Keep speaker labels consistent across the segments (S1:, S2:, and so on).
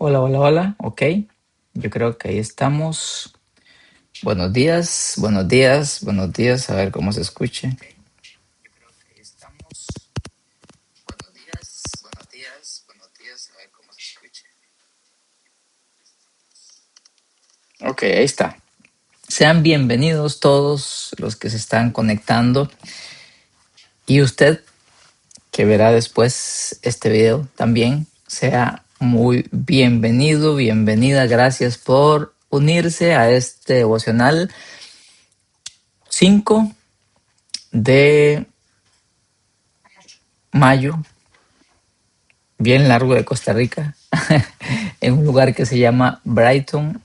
S1: Hola, hola, hola. Ok, yo creo que ahí estamos. Buenos días, buenos días, buenos días. A ver cómo se escuche. Buenos días, buenos días, buenos días. A ver cómo se escuche. Ok, ahí está. Sean bienvenidos todos los que se están conectando. Y usted que verá después este video también, sea muy bienvenido, bienvenida. Gracias por unirse a este devocional 5 de mayo, bien largo, de Costa Rica, en un lugar que se llama Brighton,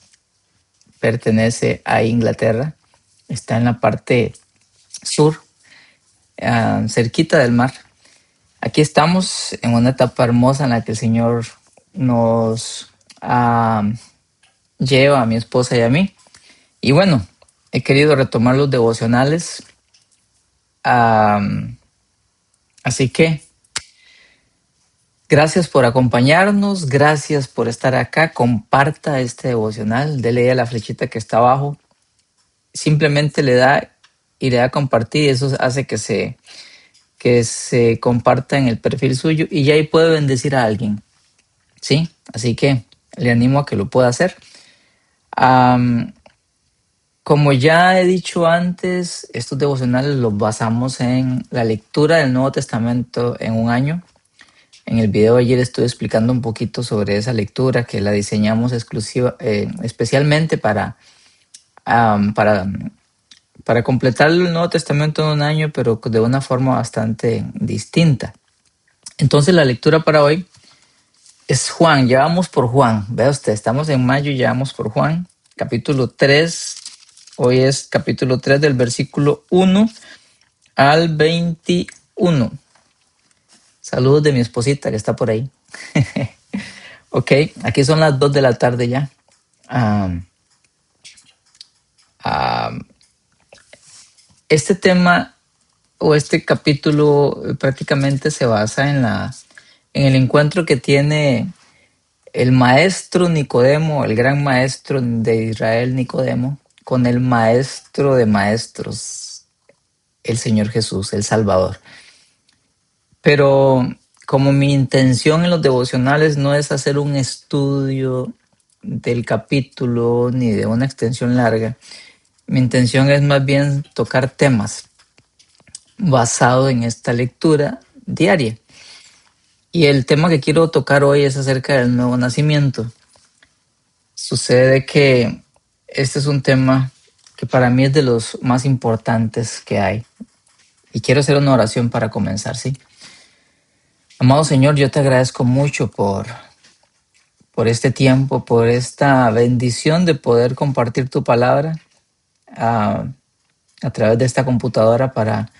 S1: pertenece a Inglaterra, está en la parte sur, cerquita del mar. Aquí estamos en una etapa hermosa en la que el Señor nos lleva a mi esposa y a mí. Y bueno, he querido retomar los devocionales, así que gracias por acompañarnos, gracias por estar acá. Comparta este devocional, dele a la flechita que está abajo. Simplemente le da y le da a compartir, y eso hace que se comparta en el perfil suyo y ya ahí puede bendecir a alguien, ¿sí? Así que le animo a que lo pueda hacer. Como ya he dicho antes, estos devocionales los basamos en la lectura del Nuevo Testamento en un año. En el video de ayer estuve explicando un poquito sobre esa lectura que la diseñamos especialmente para completar el Nuevo Testamento en un año, pero de una forma bastante distinta. Entonces la lectura para hoy es Juan, ya vamos por Juan. Vea usted, estamos en mayo y ya vamos por Juan, capítulo 3. Hoy es capítulo 3 del versículo 1 al 21. Saludos de mi esposita que está por ahí. Ok, aquí son las 2 de la tarde ya. Um, um, este tema o este capítulo prácticamente se basa en el encuentro que tiene el maestro Nicodemo, el gran maestro de Israel Nicodemo, con el maestro de maestros, el Señor Jesús, el Salvador. Pero como mi intención en los devocionales no es hacer un estudio del capítulo ni de una extensión larga, mi intención es más bien tocar temas basado en esta lectura diaria. Y el tema que quiero tocar hoy es acerca del nuevo nacimiento. Sucede que este es un tema que para mí es de los más importantes que hay. Y quiero hacer una oración para comenzar, ¿sí? Amado Señor, yo te agradezco mucho por este tiempo, por esta bendición de poder compartir tu palabra a través de esta computadora para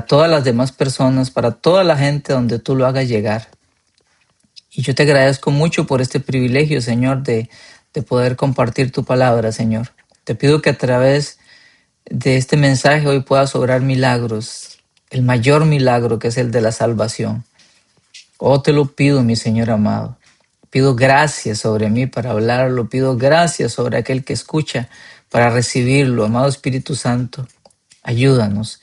S1: todas las demás personas, para toda la gente donde tú lo hagas llegar. Y yo te agradezco mucho por este privilegio, Señor, de poder compartir tu palabra, Señor. Te pido que a través de este mensaje hoy puedas obrar milagros, el mayor milagro que es el de la salvación. Oh, te lo pido, mi Señor amado. Pido gracias sobre mí para hablarlo, pido gracias sobre aquel que escucha para recibirlo. Amado Espíritu Santo, ayúdanos,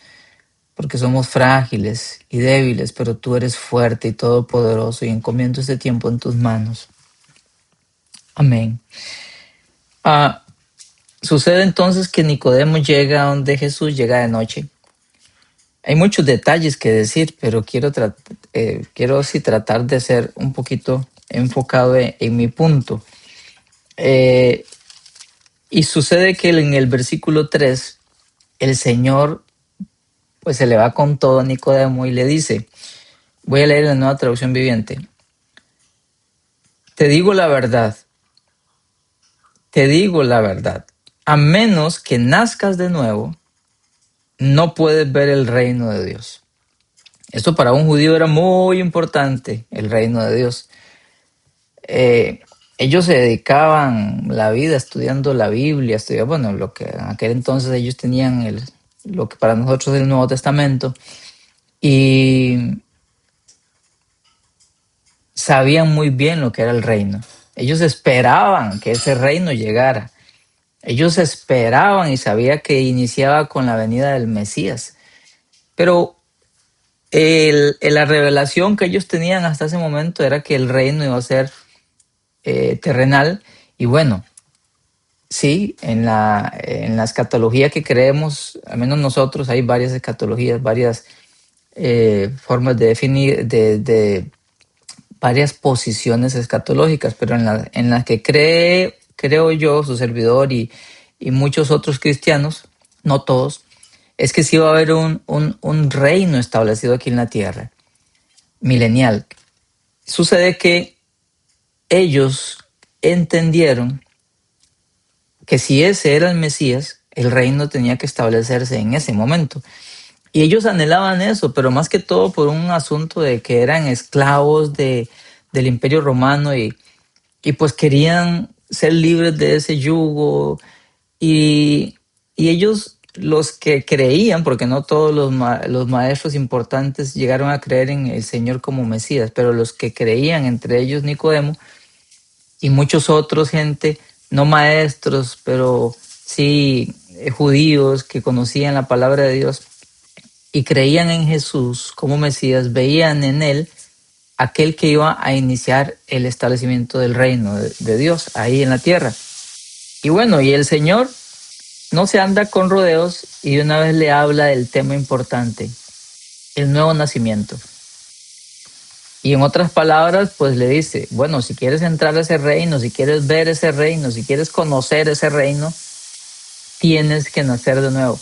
S1: porque somos frágiles y débiles, pero tú eres fuerte y todopoderoso, y encomiendo este tiempo en tus manos. Amén. Sucede entonces que Nicodemo llega donde Jesús, llega de noche. Hay muchos detalles que decir, pero quiero sí tratar de ser un poquito enfocado en mi punto. Y sucede que en el versículo 3, el Señor pues se le va con todo a Nicodemo y le dice, voy a leer la Nueva Traducción Viviente, te digo la verdad, a menos que nazcas de nuevo, no puedes ver el reino de Dios. Esto para un judío era muy importante, el reino de Dios. Ellos se dedicaban la vida estudiando la Biblia, bueno, lo que en aquel entonces ellos tenían, lo que para nosotros es el Nuevo Testamento, y sabían muy bien lo que era el reino. Ellos esperaban que ese reino llegara. Ellos esperaban y sabía que iniciaba con la venida del Mesías. Pero la revelación que ellos tenían hasta ese momento era que el reino iba a ser terrenal. Y bueno, sí, en la escatología que creemos, al menos nosotros, hay varias escatologías, varias formas de definir, de varias posiciones escatológicas, pero en la que creo yo, su servidor y muchos otros cristianos, no todos, es que sí va a haber un reino establecido aquí en la tierra, milenial. Sucede que ellos entendieron que si ese era el Mesías, el reino tenía que establecerse en ese momento. Y ellos anhelaban eso, pero más que todo por un asunto de que eran esclavos del Imperio Romano y pues querían ser libres de ese yugo. Y ellos, los que creían, porque no todos los maestros importantes llegaron a creer en el Señor como Mesías, pero los que creían, entre ellos Nicodemo y muchos otros, gente, no maestros, pero sí judíos que conocían la palabra de Dios y creían en Jesús como Mesías, veían en él aquel que iba a iniciar el establecimiento del reino de Dios ahí en la tierra. Y bueno, y el Señor no se anda con rodeos y de una vez le habla del tema importante, el nuevo nacimiento. Y en otras palabras, pues le dice, bueno, si quieres entrar a ese reino, si quieres ver ese reino, si quieres conocer ese reino, tienes que nacer de nuevo.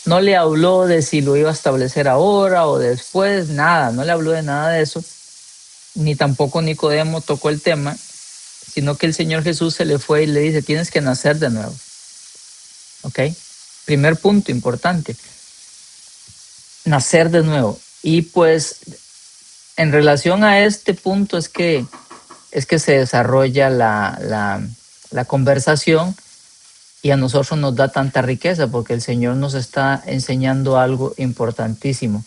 S1: No le habló de si lo iba a establecer ahora o después, nada, no le habló de nada de eso, ni tampoco Nicodemo tocó el tema, sino que el Señor Jesús se le fue y le dice, tienes que nacer de nuevo. ¿Ok? Primer punto importante, nacer de nuevo. Y pues en relación a este punto es que se desarrolla la conversación y a nosotros nos da tanta riqueza porque el Señor nos está enseñando algo importantísimo,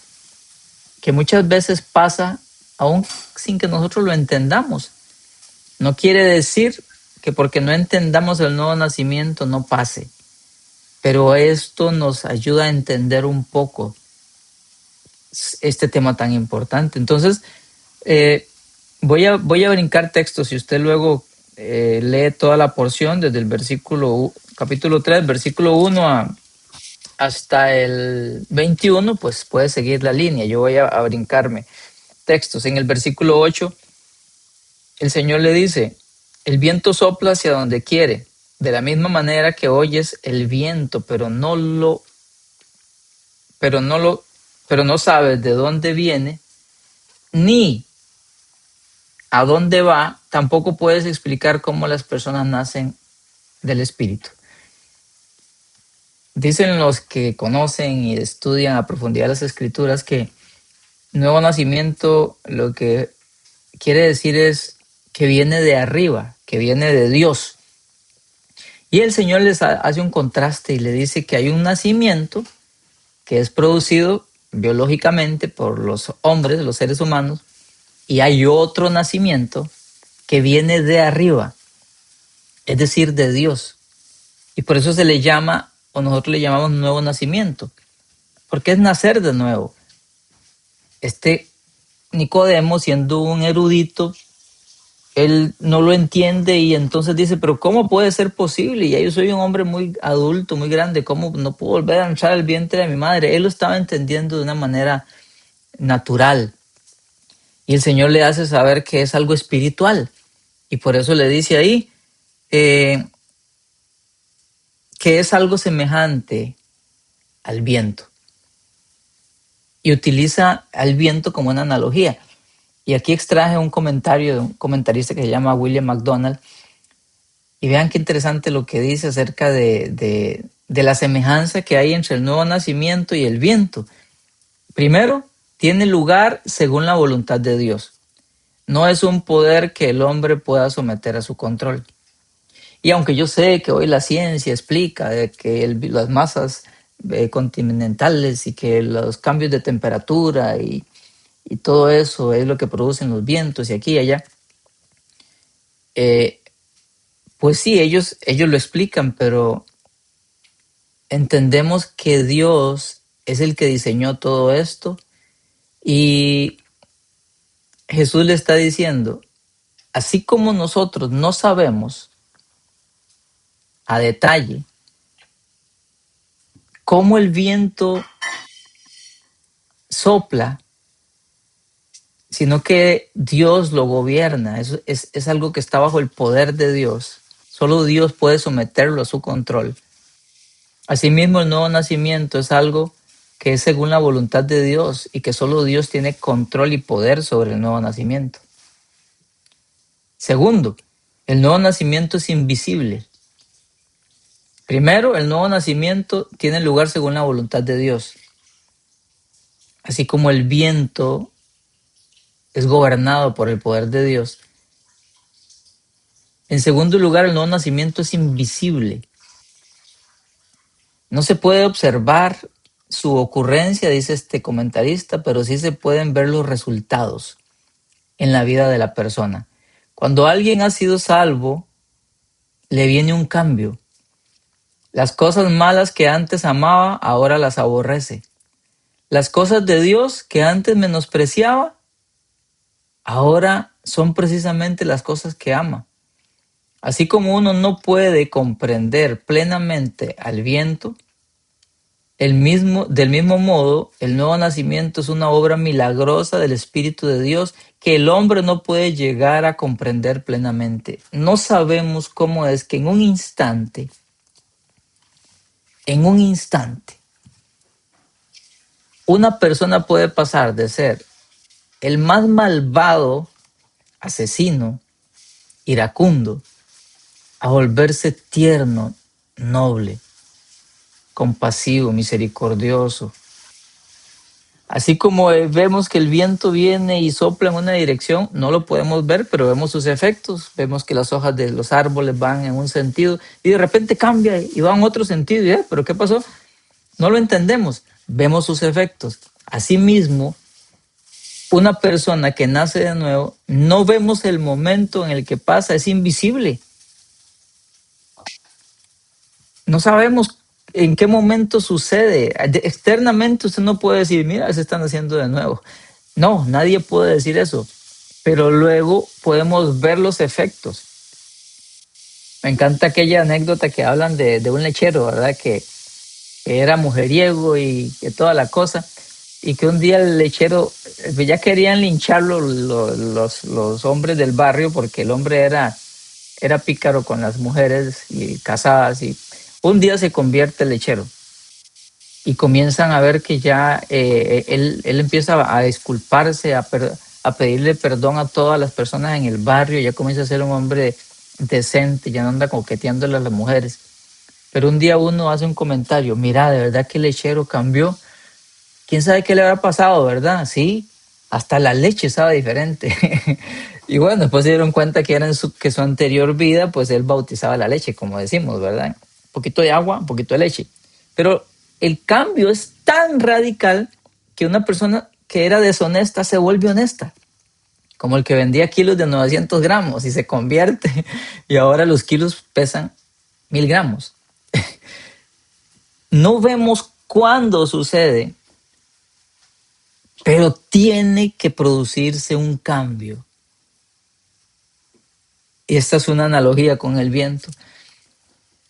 S1: que muchas veces pasa aún sin que nosotros lo entendamos. No quiere decir que porque no entendamos el nuevo nacimiento no pase, pero esto nos ayuda a entender un poco este tema tan importante. Entonces, voy a brincar textos. Si usted luego lee toda la porción desde el capítulo 3, versículo 1 hasta el 21, pues puede seguir la línea. Yo voy a brincarme textos. En el versículo 8, el Señor le dice, el viento sopla hacia donde quiere, de la misma manera que oyes el viento, pero no sabes de dónde viene, ni a dónde va, tampoco puedes explicar cómo las personas nacen del Espíritu. Dicen los que conocen y estudian a profundidad las Escrituras que nuevo nacimiento lo que quiere decir es que viene de arriba, que viene de Dios. Y el Señor les hace un contraste y le dice que hay un nacimiento que es producido biológicamente por los hombres, los seres humanos, y hay otro nacimiento que viene de arriba, es decir, de Dios. Y por eso se le llama, o nosotros le llamamos nuevo nacimiento, porque es nacer de nuevo. Nicodemo, siendo un erudito, él no lo entiende y entonces dice, pero ¿cómo puede ser posible? Y yo soy un hombre muy adulto, muy grande, ¿cómo no puedo volver a entrar al vientre de mi madre? Él lo estaba entendiendo de una manera natural. Y el Señor le hace saber que es algo espiritual. Y por eso le dice ahí que es algo semejante al viento. Y utiliza al viento como una analogía. Y aquí extraje un comentario de un comentarista que se llama William MacDonald. Y vean qué interesante lo que dice acerca de la semejanza que hay entre el nuevo nacimiento y el viento. Primero, tiene lugar según la voluntad de Dios. No es un poder que el hombre pueda someter a su control. Y aunque yo sé que hoy la ciencia explica de que las masas continentales y que los cambios de temperatura y todo eso es lo que producen los vientos y aquí y allá, Pues sí, ellos lo explican, pero entendemos que Dios es el que diseñó todo esto y Jesús le está diciendo, así como nosotros no sabemos a detalle cómo el viento sopla, sino que Dios lo gobierna. Eso es algo que está bajo el poder de Dios. Solo Dios puede someterlo a su control. Asimismo, el nuevo nacimiento es algo que es según la voluntad de Dios y que solo Dios tiene control y poder sobre el nuevo nacimiento. Segundo, el nuevo nacimiento es invisible. Primero, el nuevo nacimiento tiene lugar según la voluntad de Dios. Así como el viento es gobernado por el poder de Dios. En segundo lugar, el nuevo nacimiento es invisible. No se puede observar su ocurrencia, dice este comentarista, pero sí se pueden ver los resultados en la vida de la persona. Cuando alguien ha sido salvo, le viene un cambio. Las cosas malas que antes amaba, ahora las aborrece. Las cosas de Dios que antes menospreciaba, ahora son precisamente las cosas que ama. Así como uno no puede comprender plenamente al viento, del mismo modo, el nuevo nacimiento es una obra milagrosa del Espíritu de Dios que el hombre no puede llegar a comprender plenamente. No sabemos cómo es que en un instante, una persona puede pasar de ser el más malvado, asesino, iracundo, a volverse tierno, noble, compasivo, misericordioso. Así como vemos que el viento viene y sopla en una dirección, no lo podemos ver, pero vemos sus efectos. Vemos que las hojas de los árboles van en un sentido y de repente cambia y va en otro sentido. ¿Pero qué pasó? No lo entendemos. Vemos sus efectos. Asimismo, una persona que nace de nuevo, no vemos el momento en el que pasa, es invisible. No sabemos en qué momento sucede. Externamente usted no puede decir, mira, se están haciendo de nuevo. No, nadie puede decir eso. Pero luego podemos ver los efectos. Me encanta aquella anécdota que hablan de un lechero, ¿verdad? Que era mujeriego y que toda la cosa. Y que un día el lechero, ya querían lincharlo los hombres del barrio porque el hombre era pícaro con las mujeres y casadas. Y un día se convierte el lechero y comienzan a ver que ya él empieza a disculparse, a pedirle perdón a todas las personas en el barrio, ya comienza a ser un hombre decente, ya no anda coqueteándole a las mujeres. Pero un día uno hace un comentario, mira, de verdad que el lechero cambió. ¿Quién sabe qué le habrá pasado, verdad? Sí, hasta la leche sabe diferente. Y bueno, después se dieron cuenta que, que su anterior vida, pues él bautizaba la leche, como decimos, ¿verdad? Un poquito de agua, un poquito de leche. Pero el cambio es tan radical que una persona que era deshonesta se vuelve honesta. Como el que vendía kilos de 900 gramos y se convierte y ahora los kilos pesan 1000 gramos. No vemos cuándo sucede, pero tiene que producirse un cambio. Y esta es una analogía con el viento.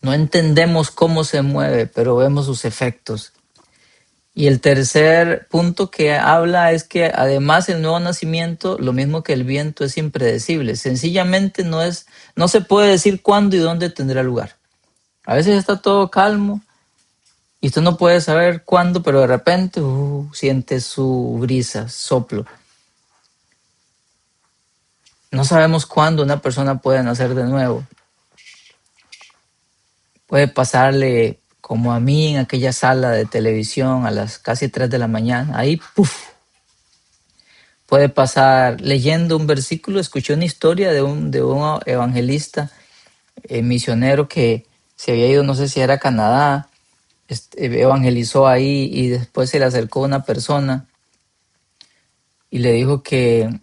S1: No entendemos cómo se mueve, pero vemos sus efectos. Y el tercer punto que habla es que además el nuevo nacimiento, lo mismo que el viento, es impredecible. Sencillamente no se puede decir cuándo y dónde tendrá lugar. A veces está todo calmo y usted no puede saber cuándo, pero de repente siente su brisa, soplo. No sabemos cuándo una persona puede nacer de nuevo. Puede pasarle como a mí en aquella sala de televisión a las casi 3 de la mañana. Ahí, ¡puf! Puede pasar leyendo un versículo. Escuché una historia de un evangelista misionero que se había ido, no sé si era a Canadá, evangelizó ahí y después se le acercó una persona y le dijo que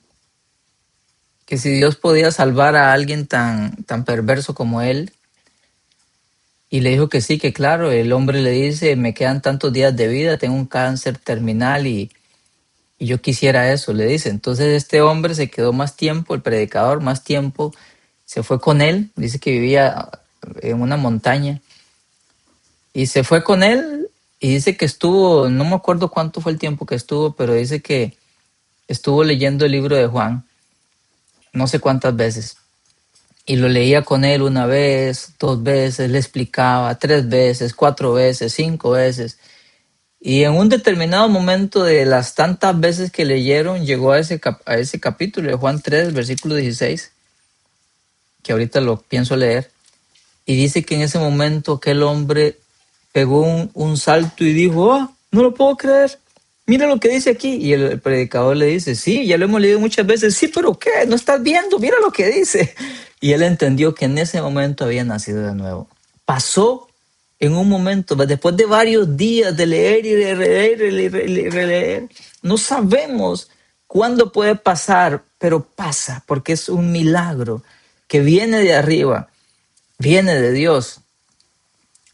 S1: que si Dios podía salvar a alguien tan perverso como él, y le dijo que sí, que claro. El hombre le dice, me quedan tantos días de vida, tengo un cáncer terminal y yo quisiera eso, le dice. Entonces este hombre se quedó más tiempo, el predicador más tiempo, se fue con él, dice que vivía en una montaña, y se fue con él y dice que estuvo, no me acuerdo cuánto fue el tiempo que estuvo, pero dice que estuvo leyendo el libro de Juan, no sé cuántas veces. Y lo leía con él una vez, dos veces, le explicaba, tres veces, cuatro veces, cinco veces. Y en un determinado momento de las tantas veces que leyeron, llegó a ese capítulo de Juan 3, versículo 16, que ahorita lo pienso leer. Y dice que en ese momento aquel hombre pegó un salto y dijo, oh, no lo puedo creer. Mira lo que dice aquí. Y el predicador le dice, sí, ya lo hemos leído muchas veces. Sí, pero ¿qué? No estás viendo, mira lo que dice. Y él entendió que en ese momento había nacido de nuevo. Pasó en un momento, después de varios días de leer y de releer, y releer. No sabemos cuándo puede pasar, pero pasa porque es un milagro que viene de arriba, viene de Dios.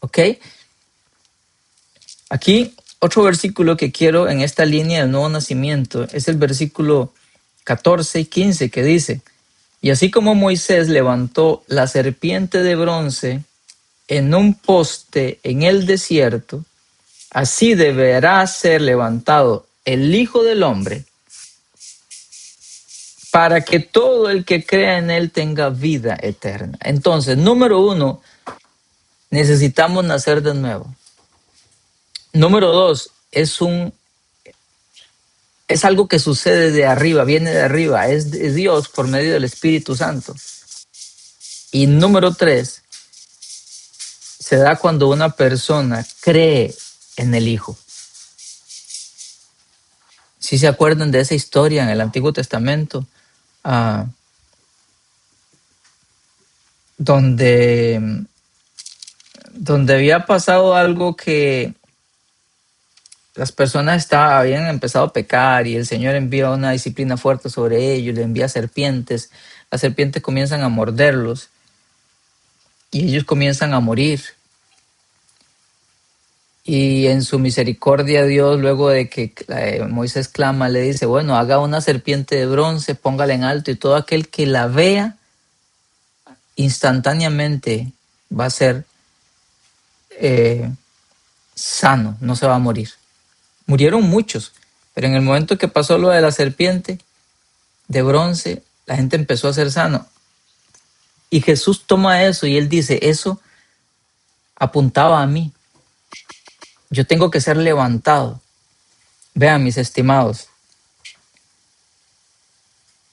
S1: ¿Ok? Aquí otro versículo que quiero en esta línea del nuevo nacimiento es el versículo 14 y 15 que dice, y así como Moisés levantó la serpiente de bronce en un poste en el desierto, así deberá ser levantado el Hijo del Hombre para que todo el que crea en él tenga vida eterna. Entonces, número uno, necesitamos nacer de nuevo. Número dos, es algo que sucede de arriba, viene de arriba, es de Dios por medio del Espíritu Santo. Y número tres, se da cuando una persona cree en el Hijo. Si se acuerdan de esa historia en el Antiguo Testamento, donde había pasado algo que las personas habían empezado a pecar y el Señor envía una disciplina fuerte sobre ellos, le envía serpientes, las serpientes comienzan a morderlos y ellos comienzan a morir. Y en su misericordia Dios, luego de que Moisés clama, le dice, bueno, haga una serpiente de bronce, póngala en alto y todo aquel que la vea instantáneamente va a ser sano, no se va a morir. Murieron muchos, pero en el momento que pasó lo de la serpiente de bronce, la gente empezó a ser sano. Y Jesús toma eso y él dice, eso apuntaba a mí. Yo tengo que ser levantado. Vean, mis estimados,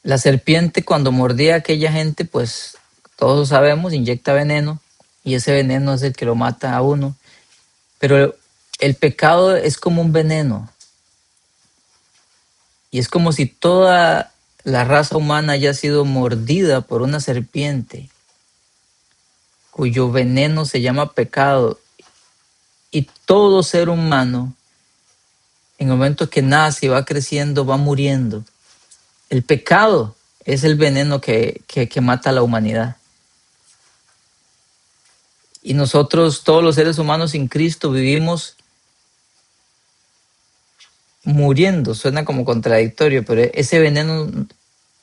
S1: la serpiente cuando mordía a aquella gente, pues todos sabemos, inyecta veneno y ese veneno es el que lo mata a uno. Pero el pecado es como un veneno y es como si toda la raza humana haya sido mordida por una serpiente cuyo veneno se llama pecado, y todo ser humano en el momento que nace y va creciendo va muriendo. El pecado es el veneno que mata a la humanidad. Y nosotros, todos los seres humanos sin Cristo, vivimos muriendo. Suena como contradictorio, pero ese veneno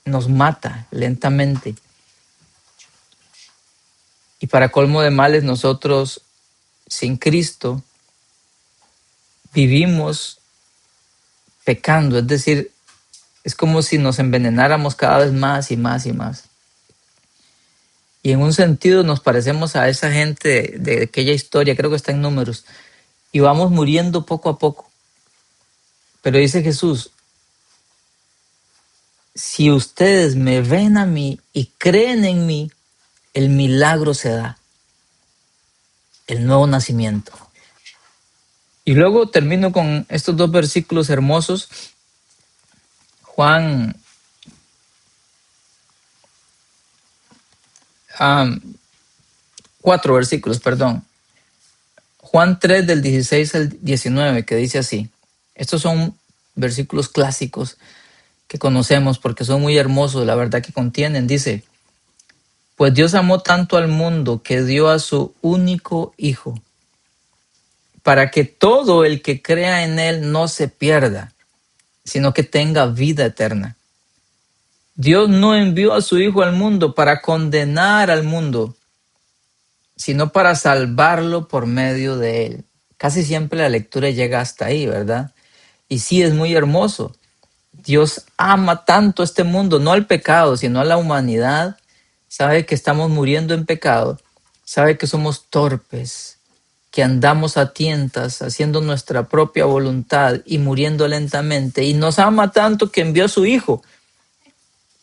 S1: nos mata lentamente. Y para colmo de males, nosotros sin Cristo vivimos pecando. Es decir, es como si nos envenenáramos cada vez más y más y más. Y en un sentido nos parecemos a esa gente de aquella historia, creo que está en Números, y vamos muriendo poco a poco. Pero dice Jesús, si ustedes me ven a mí y creen en mí, el milagro se da, el nuevo nacimiento. Y luego termino con estos dos versículos hermosos. Juan 4 versículos, perdón. Juan 3 del 16 al 19, que dice así. Estos son versículos clásicos que conocemos porque son muy hermosos, la verdad que contienen. Dice, pues Dios amó tanto al mundo que dio a su único Hijo, para que todo el que crea en Él no se pierda, sino que tenga vida eterna. Dios no envió a su Hijo al mundo para condenar al mundo, sino para salvarlo por medio de Él. Casi siempre la lectura llega hasta ahí, ¿verdad? Y sí, es muy hermoso. Dios ama tanto a este mundo, no al pecado, sino a la humanidad. Sabe que estamos muriendo en pecado, sabe que somos torpes, que andamos a tientas, haciendo nuestra propia voluntad y muriendo lentamente. Y nos ama tanto que envió a su Hijo,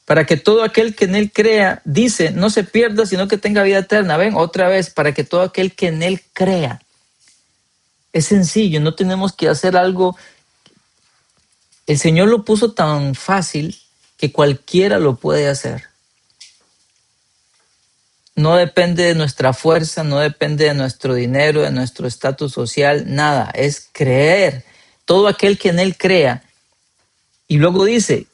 S1: para que todo aquel que en Él crea, dice, no se pierda, sino que tenga vida eterna. Ven, otra vez, para que todo aquel que en Él crea. Es sencillo, no tenemos que hacer algo. El Señor lo puso tan fácil que cualquiera lo puede hacer. No depende de nuestra fuerza, no depende de nuestro dinero, de nuestro estatus social, nada. Es creer. Todo aquel que en Él crea. Y luego dice,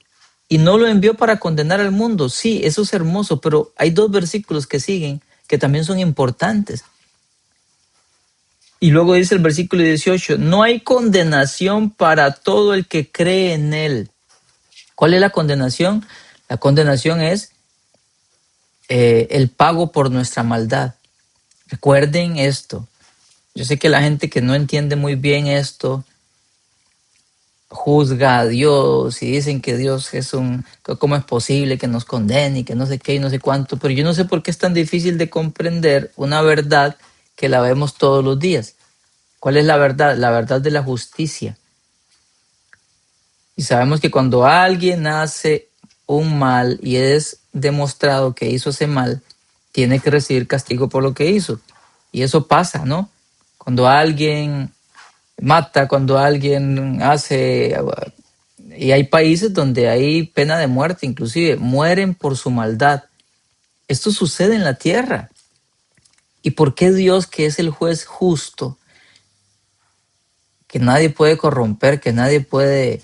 S1: y no lo envió para condenar al mundo. Sí, eso es hermoso, pero hay dos versículos que siguen que también son importantes. Y luego dice el versículo 18, no hay condenación para todo el que cree en Él. ¿Cuál es la condenación? La condenación es el pago por nuestra maldad. Recuerden esto. Yo sé que la gente que no entiende muy bien esto juzga a Dios y dicen que Dios es ¿cómo es posible que nos condene y que no sé qué y no sé cuánto? Pero yo no sé por qué es tan difícil de comprender una verdad que la vemos todos los días. ¿Cuál es la verdad? La verdad de la justicia. Y sabemos que cuando alguien hace un mal y es demostrado que hizo ese mal, tiene que recibir castigo por lo que hizo. Y eso pasa, ¿no? Cuando alguien mata, cuando alguien hace... Y hay países donde hay pena de muerte, inclusive mueren por su maldad. Esto sucede en la tierra. ¿Y por qué Dios, que es el juez justo, que nadie puede corromper, que nadie puede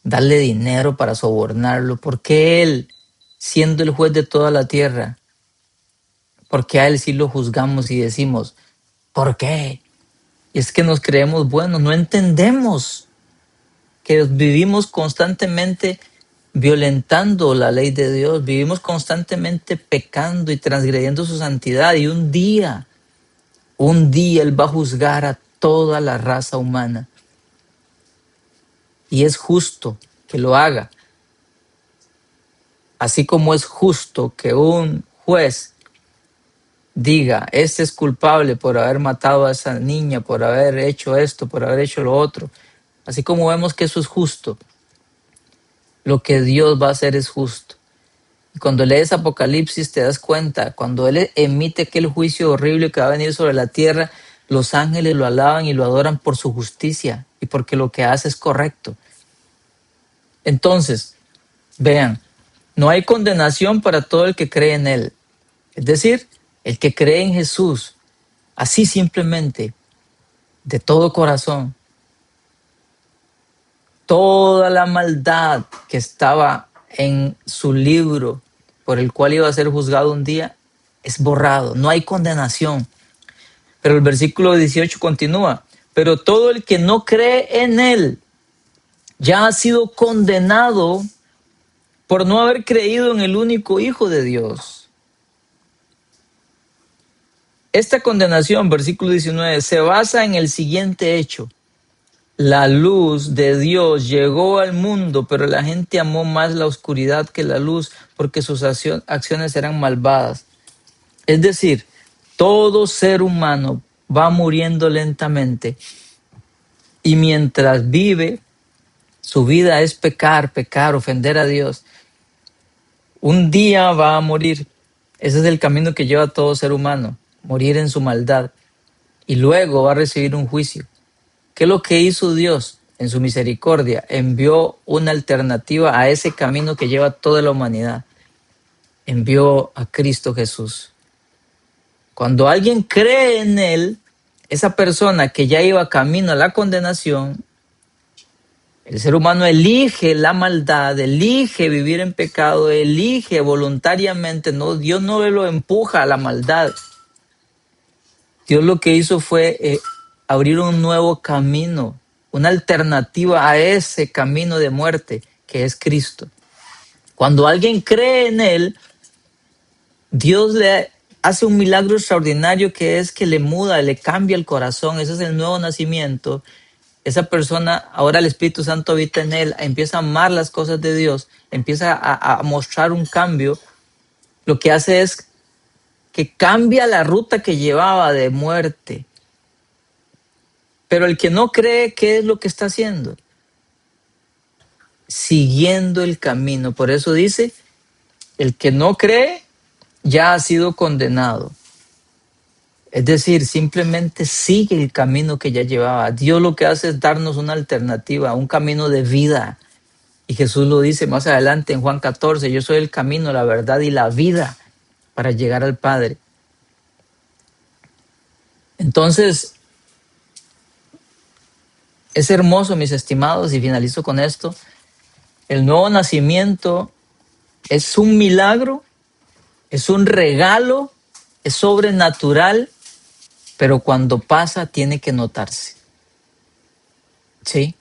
S1: darle dinero para sobornarlo? ¿Por qué Él, siendo el juez de toda la tierra, por qué a Él sí lo juzgamos y decimos, ¿por qué? Y es que nos creemos buenos, no entendemos que vivimos constantemente violentando la ley de Dios, vivimos constantemente pecando y transgrediendo su santidad, y un día Él va a juzgar a toda la raza humana. Y es justo que lo haga. Así como es justo que un juez diga, este es culpable por haber matado a esa niña, por haber hecho esto, por haber hecho lo otro. Así como vemos que eso es justo, lo que Dios va a hacer es justo. Y cuando lees Apocalipsis te das cuenta, cuando Él emite aquel juicio horrible que va a venir sobre la tierra, los ángeles lo alaban y lo adoran por su justicia y porque lo que hace es correcto. Entonces, vean, no hay condenación para todo el que cree en Él. Es decir, el que cree en Jesús, así simplemente, de todo corazón, toda la maldad que estaba en su libro por el cual iba a ser juzgado un día, es borrado, no hay condenación. Pero el versículo 18 continúa, pero todo el que no cree en Él ya ha sido condenado por no haber creído en el único Hijo de Dios. Esta condenación, versículo 19, se basa en el siguiente hecho. La luz de Dios llegó al mundo, pero la gente amó más la oscuridad que la luz porque sus acciones eran malvadas. Es decir, todo ser humano va muriendo lentamente y mientras vive, su vida es pecar, ofender a Dios. Un día va a morir. Ese es el camino que lleva todo ser humano, morir en su maldad. Y luego va a recibir un juicio. ¿Qué es lo que hizo Dios en su misericordia? Envió una alternativa a ese camino que lleva toda la humanidad. Envió a Cristo Jesús. Cuando alguien cree en Él, esa persona que ya iba camino a la condenación, El ser humano elige la maldad, elige vivir en pecado, elige voluntariamente, no, Dios no lo empuja a la maldad. Dios lo que hizo fue abrir un nuevo camino, una alternativa a ese camino de muerte que es Cristo. Cuando alguien cree en Él, Dios le hace un milagro extraordinario que es que le muda, le cambia el corazón. Ese es el nuevo nacimiento. Esa persona, ahora el Espíritu Santo habita en él, empieza a amar las cosas de Dios, empieza a mostrar un cambio. Lo que hace es que cambia la ruta que llevaba de muerte. Pero el que no cree, ¿qué es lo que está haciendo? Siguiendo el camino. Por eso dice, el que no cree ya ha sido condenado. Es decir, simplemente sigue el camino que ya llevaba. Dios lo que hace es darnos una alternativa, un camino de vida. Y Jesús lo dice más adelante en Juan 14, yo soy el camino, la verdad y la vida para llegar al Padre. Entonces, es hermoso, mis estimados, y finalizo con esto. El nuevo nacimiento es un milagro, es un regalo, es sobrenatural, pero cuando pasa tiene que notarse. ¿Sí?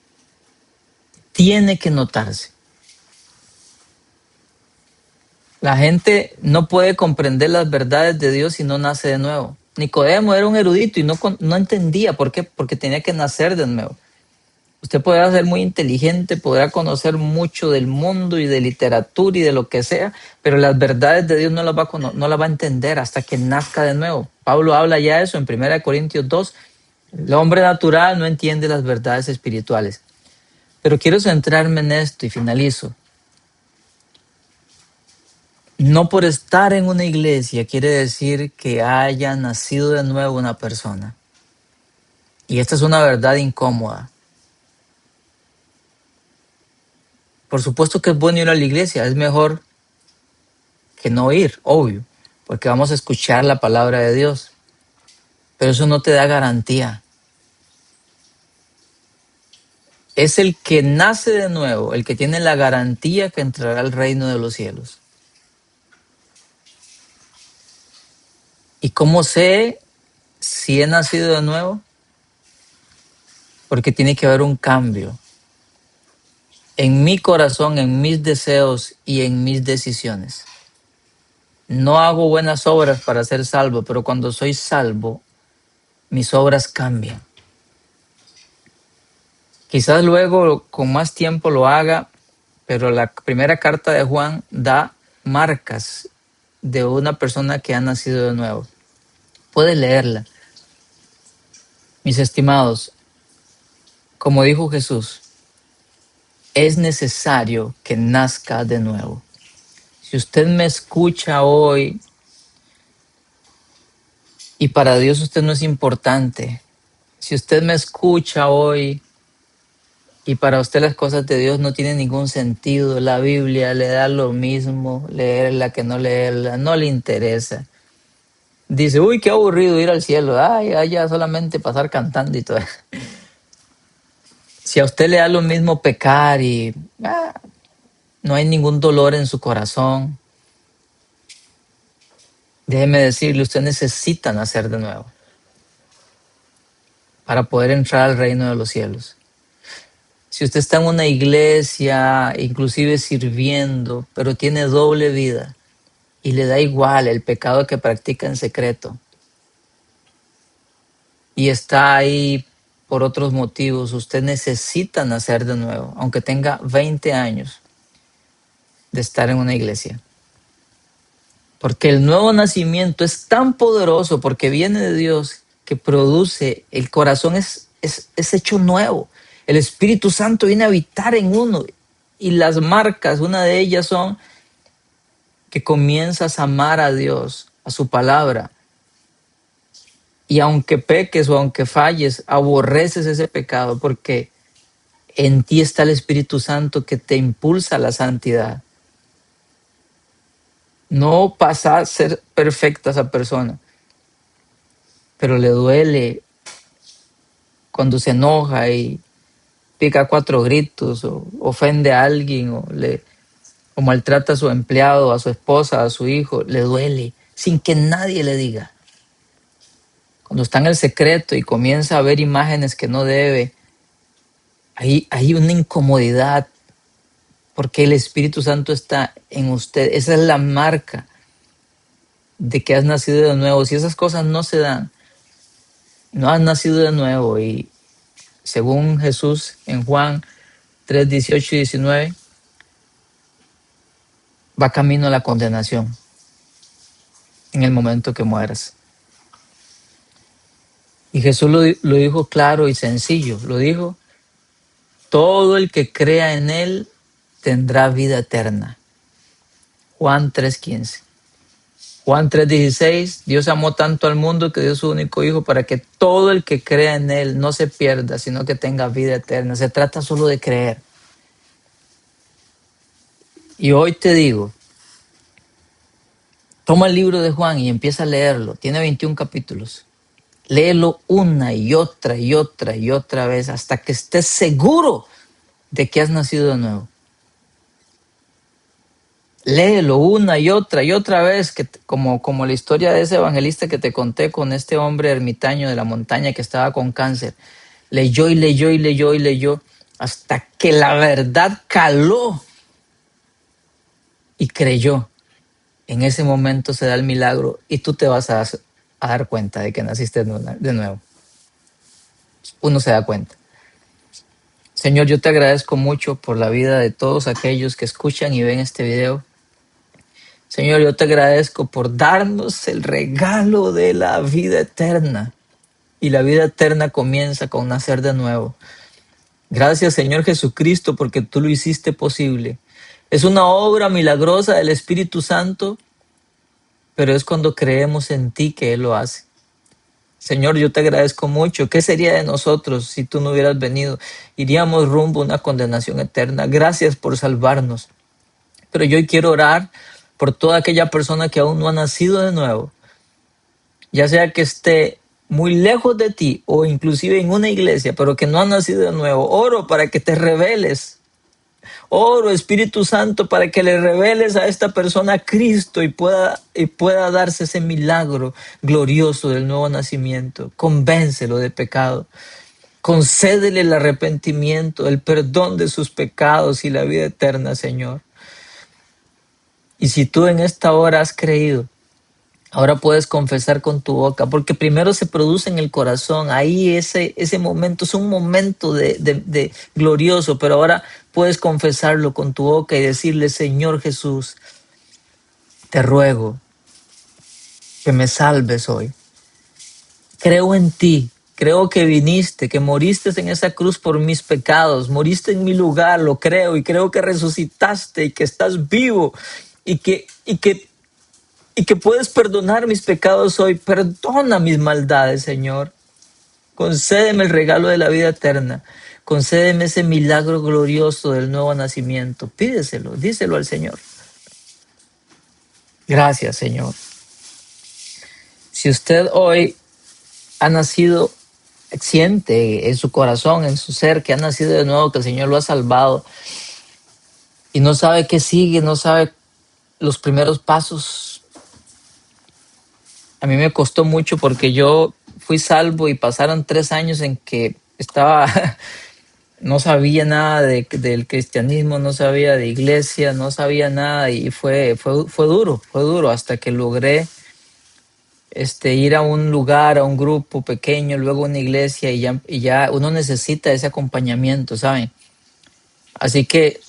S1: Tiene que notarse. La gente no puede comprender las verdades de Dios si no nace de nuevo. Nicodemo era un erudito y no entendía por qué, porque tenía que nacer de nuevo. Usted podrá ser muy inteligente, podrá conocer mucho del mundo y de literatura y de lo que sea, pero las verdades de Dios no las va a entender hasta que nazca de nuevo. Pablo habla ya de eso en 1 Corintios 2. El hombre natural no entiende las verdades espirituales. Pero quiero centrarme en esto y finalizo. No por estar en una iglesia quiere decir que haya nacido de nuevo una persona. Y esta es una verdad incómoda. Por supuesto que es bueno ir a la iglesia, es mejor que no ir, obvio, porque vamos a escuchar la palabra de Dios. Pero eso no te da garantía. Es el que nace de nuevo, el que tiene la garantía que entrará al reino de los cielos. ¿Y cómo sé si he nacido de nuevo? Porque tiene que haber un cambio en mi corazón, en mis deseos y en mis decisiones. No hago buenas obras para ser salvo, pero cuando soy salvo, mis obras cambian. Quizás luego con más tiempo lo haga, pero la primera carta de Juan da marcas de una persona que ha nacido de nuevo. Puedes leerla. Mis estimados, como dijo Jesús, es necesario que nazca de nuevo. Si usted me escucha hoy y para Dios usted no es importante, si usted me escucha hoy y para usted las cosas de Dios no tienen ningún sentido, la Biblia le da lo mismo, leerla que no leerla, no le interesa. Dice, uy, qué aburrido ir al cielo, ay, ya solamente pasar cantando y todo. Si a usted le da lo mismo pecar y no hay ningún dolor en su corazón, déjeme decirle, usted necesita nacer de nuevo para poder entrar al reino de los cielos. Si usted está en una iglesia, inclusive sirviendo, pero tiene doble vida y le da igual el pecado que practica en secreto y está ahí por otros motivos, usted necesita nacer de nuevo, aunque tenga 20 años de estar en una iglesia. Porque el nuevo nacimiento es tan poderoso porque viene de Dios que produce, el corazón es hecho nuevo. El Espíritu Santo viene a habitar en uno y las marcas, una de ellas son que comienzas a amar a Dios, a su palabra. Y aunque peques o aunque falles, aborreces ese pecado porque en ti está el Espíritu Santo que te impulsa a la santidad. No pasa a ser perfecta esa persona, pero le duele cuando se enoja y pica 4 gritos, o ofende a alguien, o maltrata a su empleado, a su esposa, a su hijo, le duele, sin que nadie le diga. Cuando está en el secreto y comienza a ver imágenes que no debe, hay una incomodidad porque el Espíritu Santo está en usted. Esa es la marca de que has nacido de nuevo. Si esas cosas no se dan, no has nacido de nuevo. Y según Jesús en Juan 3, 18 y 19, va camino a la condenación en el momento que mueras. Y Jesús lo dijo claro y sencillo. Lo dijo: todo el que crea en Él tendrá vida eterna. Juan 3:15. Juan 3:16, Dios amó tanto al mundo que dio su único Hijo para que todo el que crea en Él no se pierda, sino que tenga vida eterna. Se trata solo de creer. Y hoy te digo, toma el libro de Juan y empieza a leerlo. Tiene 21 capítulos. Léelo una y otra y otra y otra vez hasta que estés seguro de que has nacido de nuevo. Léelo una y otra vez, como la historia de ese evangelista que te conté con este hombre ermitaño de la montaña que estaba con cáncer. Leyó y leyó y leyó y leyó hasta que la verdad caló y creyó. En ese momento se da el milagro y tú te vas a dar cuenta de que naciste de nuevo. Uno se da cuenta. Señor, yo te agradezco mucho por la vida de todos aquellos que escuchan y ven este video. Señor, yo te agradezco por darnos el regalo de la vida eterna. Y la vida eterna comienza con nacer de nuevo. Gracias, Señor Jesucristo, porque tú lo hiciste posible. Es una obra milagrosa del Espíritu Santo, pero es cuando creemos en ti que Él lo hace. Señor, yo te agradezco mucho. ¿Qué sería de nosotros si tú no hubieras venido? Iríamos rumbo a una condenación eterna. Gracias por salvarnos. Pero yo hoy quiero orar por toda aquella persona que aún no ha nacido de nuevo, ya sea que esté muy lejos de ti o inclusive en una iglesia, pero que no ha nacido de nuevo. Oro para que te reveles. Oro, Espíritu Santo, para que le reveles a esta persona a Cristo y pueda darse ese milagro glorioso del nuevo nacimiento. Convéncelo de pecado. Concédele el arrepentimiento, el perdón de sus pecados y la vida eterna, Señor. Y si tú en esta hora has creído, ahora puedes confesar con tu boca, porque primero se produce en el corazón. Ahí ese momento es un momento de glorioso, pero ahora puedes confesarlo con tu boca y decirle: Señor Jesús, te ruego que me salves hoy. Creo en ti, creo que viniste, que moriste en esa cruz por mis pecados, moriste en mi lugar, lo creo, y creo que resucitaste y que estás vivo y que puedes perdonar mis pecados hoy. Perdona mis maldades, Señor. Concédeme el regalo de la vida eterna. Concédeme ese milagro glorioso del nuevo nacimiento. Pídeselo, díselo al Señor. Gracias, Señor. Si usted hoy ha nacido, siente en su corazón, en su ser, que ha nacido de nuevo, que el Señor lo ha salvado y no sabe qué sigue, no sabe los primeros pasos. A mí me costó mucho porque yo fui salvo y pasaron 3 años en que no sabía nada del cristianismo, no sabía de iglesia, no sabía nada, y fue duro hasta que logré ir a un lugar, a un grupo pequeño, luego a una iglesia, y ya uno necesita ese acompañamiento, ¿saben? Así que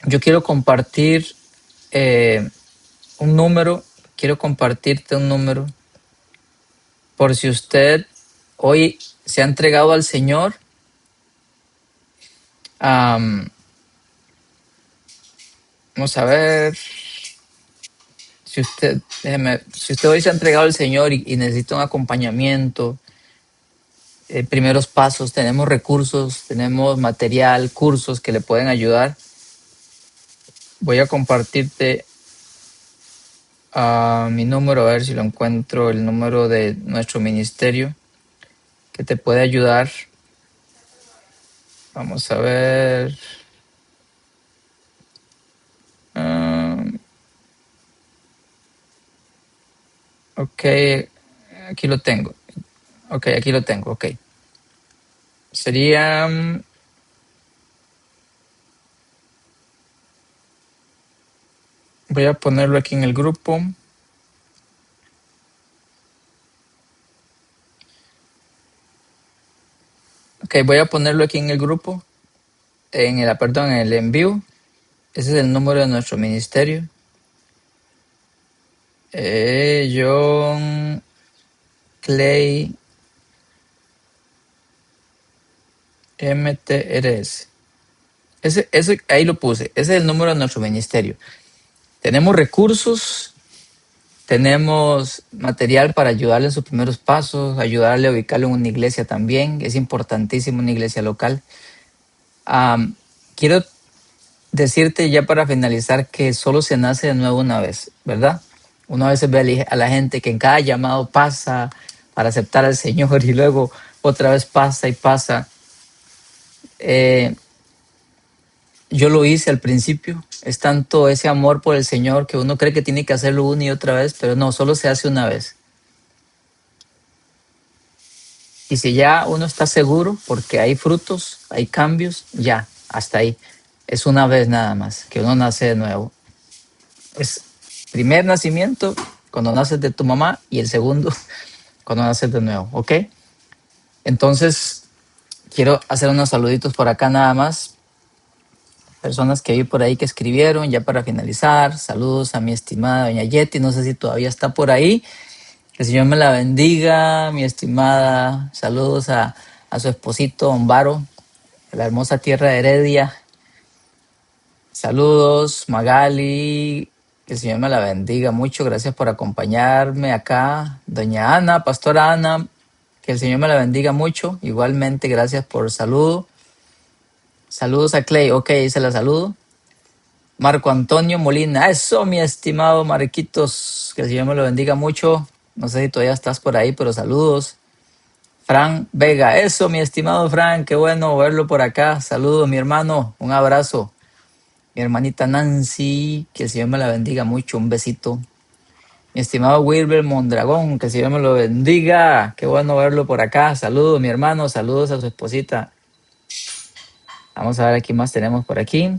S1: yo quiero compartir un número, quiero compartirte un número por si usted hoy se ha entregado al Señor. Vamos a ver. Si usted hoy se ha entregado al Señor y necesita un acompañamiento, primeros pasos, tenemos recursos, tenemos material, cursos que le pueden ayudar. Voy a compartirte mi número, a ver si lo encuentro, el número de nuestro ministerio que te puede ayudar. Vamos a ver. Ok, aquí lo tengo. Ok, aquí lo tengo. Ok. Sería. Voy a ponerlo aquí en el grupo. Ok, voy a ponerlo aquí en el grupo. Perdón, en el envío. Ese es el número de nuestro ministerio. John Clay MTRS. Ese, ahí lo puse. Ese es el número de nuestro ministerio. Tenemos recursos, tenemos material para ayudarle en sus primeros pasos, ayudarle a ubicarlo en una iglesia también. Es importantísimo una iglesia local. Quiero decirte ya para finalizar que solo se nace de nuevo una vez, ¿verdad? Uno a veces ve a la gente que en cada llamado pasa para aceptar al Señor y luego otra vez pasa y pasa. Yo lo hice al principio. Es tanto ese amor por el Señor que uno cree que tiene que hacerlo una y otra vez, pero no, solo se hace una vez. Y si ya uno está seguro, porque hay frutos, hay cambios, ya, hasta ahí. Es una vez nada más que uno nace de nuevo. Es primer nacimiento cuando naces de tu mamá y el segundo cuando naces de nuevo, ¿ok? Entonces, quiero hacer unos saluditos por acá nada más. Personas que vi por ahí que escribieron, ya para finalizar. Saludos a mi estimada doña Yeti, no sé si todavía está por ahí. Que el Señor me la bendiga, mi estimada. Saludos a su esposito, Don Varo, de la hermosa tierra de Heredia. Saludos, Magali. Que el Señor me la bendiga mucho. Gracias por acompañarme acá. Doña Ana, Pastora Ana. Que el Señor me la bendiga mucho. Igualmente, gracias por el saludo. Saludos a Clay. Ok, se la saludo. Marco Antonio Molina. Eso, mi estimado Marquitos. Que el Señor me lo bendiga mucho. No sé si todavía estás por ahí, pero saludos. Fran Vega. Eso, mi estimado Fran. Qué bueno verlo por acá. Saludos, mi hermano. Un abrazo. Mi hermanita Nancy. Que el Señor me la bendiga mucho. Un besito. Mi estimado Wilber Mondragón. Que el Señor me lo bendiga. Qué bueno verlo por acá. Saludos, mi hermano. Saludos a su esposita. Vamos a ver aquí más tenemos por aquí.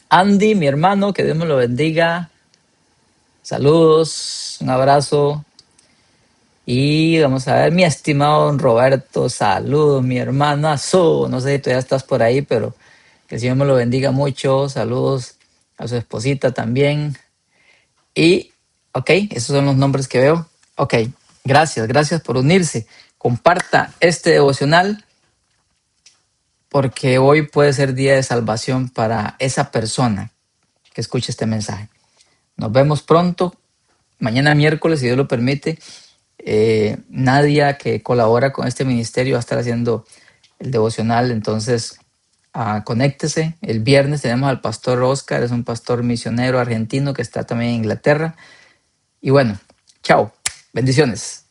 S1: Andy, mi hermano, que Dios me lo bendiga. Saludos, un abrazo. Y vamos a ver, mi estimado don Roberto, saludos, mi hermanazo. No sé si todavía estás por ahí, pero que el Señor me lo bendiga mucho. Saludos a su esposita también. Y, ok, esos son los nombres que veo. Ok, gracias por unirse. Comparta este devocional porque hoy puede ser día de salvación para esa persona que escuche este mensaje. Nos vemos pronto, mañana miércoles, si Dios lo permite. Nadia, que colabora con este ministerio, va a estar haciendo el devocional, entonces conéctese. El viernes tenemos al pastor Oscar, es un pastor misionero argentino que está también en Inglaterra. Y bueno, chao, bendiciones.